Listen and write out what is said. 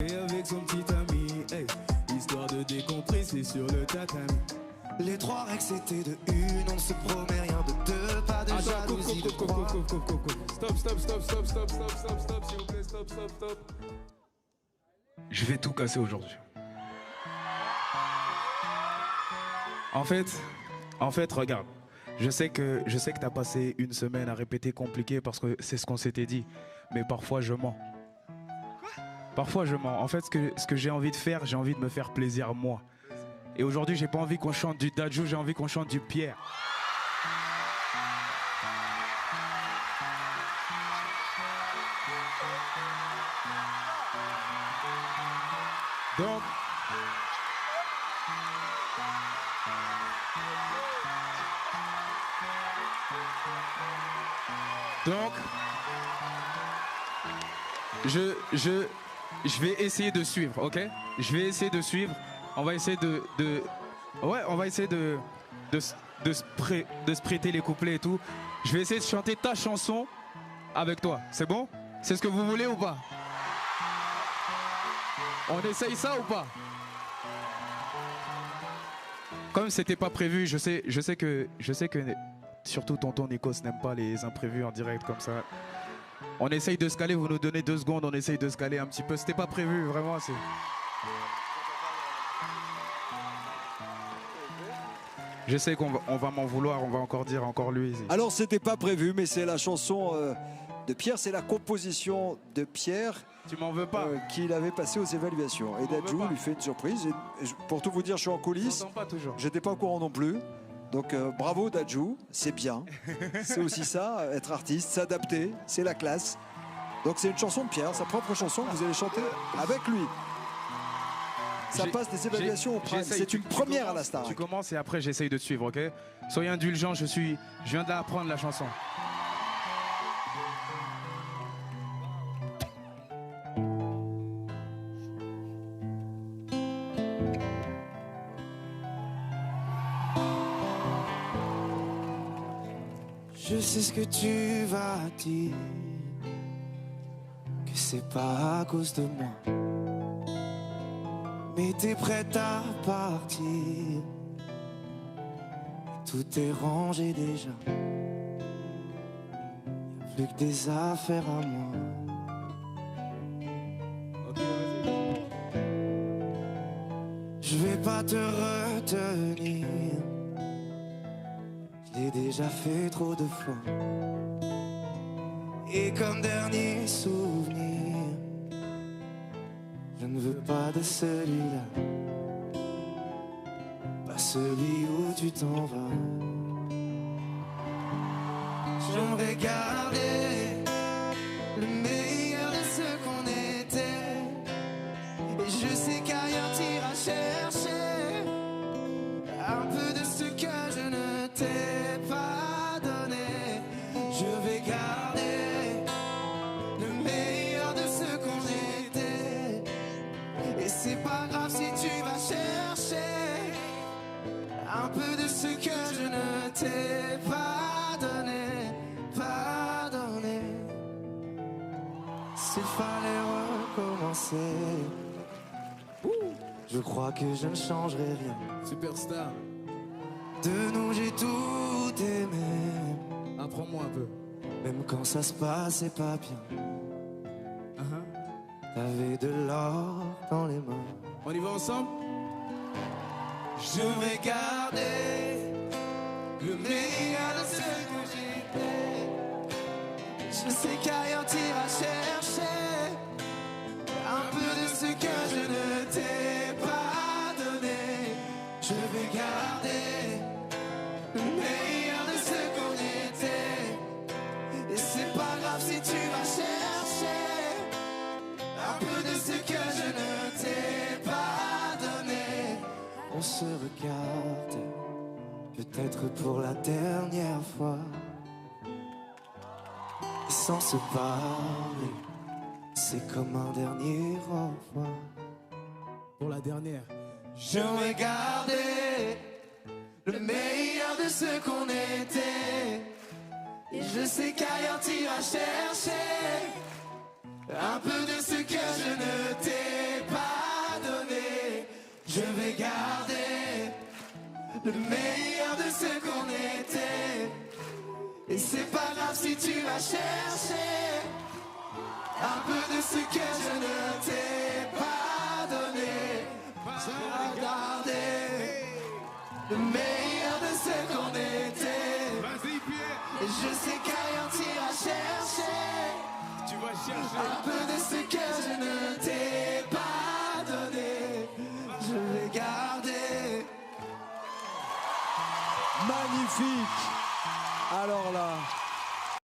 Et avec son petit ami, hey, histoire de décompresser sur le tatami. Les 3 règles c'était de une, on ne se promet rien de deux, pas de jalousie de trois. Stop, s'il vous plaît, stop. Je vais tout casser aujourd'hui. En fait, regarde. Je sais que t'as passé une semaine à répéter compliqué parce que c'est ce qu'on s'était dit. Mais parfois je mens. Parfois je mens. En fait, ce que j'ai envie de faire, j'ai envie de me faire plaisir moi. Et aujourd'hui, j'ai pas envie qu'on chante du Dadju, j'ai envie qu'on chante du Pierre. Donc, je vais essayer de suivre, ok? Je vais essayer de suivre. On va essayer on va essayer de se prêter les couplets et tout. Je vais essayer de chanter ta chanson avec toi. C'est bon? C'est ce que vous voulez ou pas? On essaye ça ou pas? Comme c'était pas prévu, je sais que surtout tonton Nikos n'aime pas les imprévus en direct comme ça. On essaye de se caler, vous nous donnez 2 secondes, on essaye de se caler un petit peu. C'était pas prévu, vraiment. Je sais qu'on va m'en vouloir, on va encore dire encore lui. Alors c'était pas prévu, mais c'est la chanson de Pierre, c'est la composition de Pierre. Tu m'en veux pas Qu'il avait passé aux évaluations. Et Dadju lui fait une surprise. Et pour tout vous dire, je suis en coulisses. Pas toujours. J'étais pas au courant non plus. Donc bravo Dadju, c'est bien. C'est aussi ça, être artiste, s'adapter, c'est la classe. Donc c'est une chanson de Pierre, sa propre chanson que vous allez chanter avec lui. Ça passe des évaluations au Prime. C'est une première à la Star. Tu commences et après j'essaye de te suivre, ok? Soyez indulgents, je viens d'apprendre la chanson. Je sais ce que tu vas dire, que c'est pas à cause de moi, mais t'es prête à partir. Tout est rangé déjà, y'a plus que des affaires à moi. Je vais pas te retenir, je l'ai déjà fait trop de fois. Et comme dernier souvenir, je ne veux pas de celui-là, pas celui où tu t'en vas. J'aimerais garder le meilleur de ce qu'on était, et je sais qu'ailleurs t'iras chercher un peu de ce que je ne t'ai pas donné. Je vais garder le meilleur de ce qu'on était, et c'est pas grave si tu vas chercher un peu de ce que je ne t'ai pas donné, pas donné. S'il fallait recommencer, je crois que je ne changerai rien. Superstar, De nous j'ai tout aimé, apprends-moi un peu. même quand ça se passait pas bien. T'avais de l'or dans les mains. On y va ensemble? Je vais garder le meilleur de ce que j'étais. Je sais qu'ailleurs t'iras chercher un peu de ce que je ne t'ai pas donné. Je vais garder le meilleur de ce qu'on était, et c'est pas grave si tu vas chercher un peu de ce que je ne t'ai pas donné. On se regarde, peut-être pour la dernière fois, et sans se parler, c'est comme un dernier au revoir. Pour la dernière. Je vais garder le meilleur de ce qu'on était, et je sais qu'ailleurs t'iras chercher un peu de ce que je ne t'ai vais garder le meilleur de ce qu'on était. Et c'est pas grave si tu vas chercher un peu de ce que je ne t'ai pas donné. Je vais garder le meilleur de ce qu'on était. Vas-y, Pierre. Et je sais qu'ailleurs t'iras chercher Tu vas chercher. un peu de ce que je ne t'ai pas donné. Je vais garder. Magnifique. Alors là,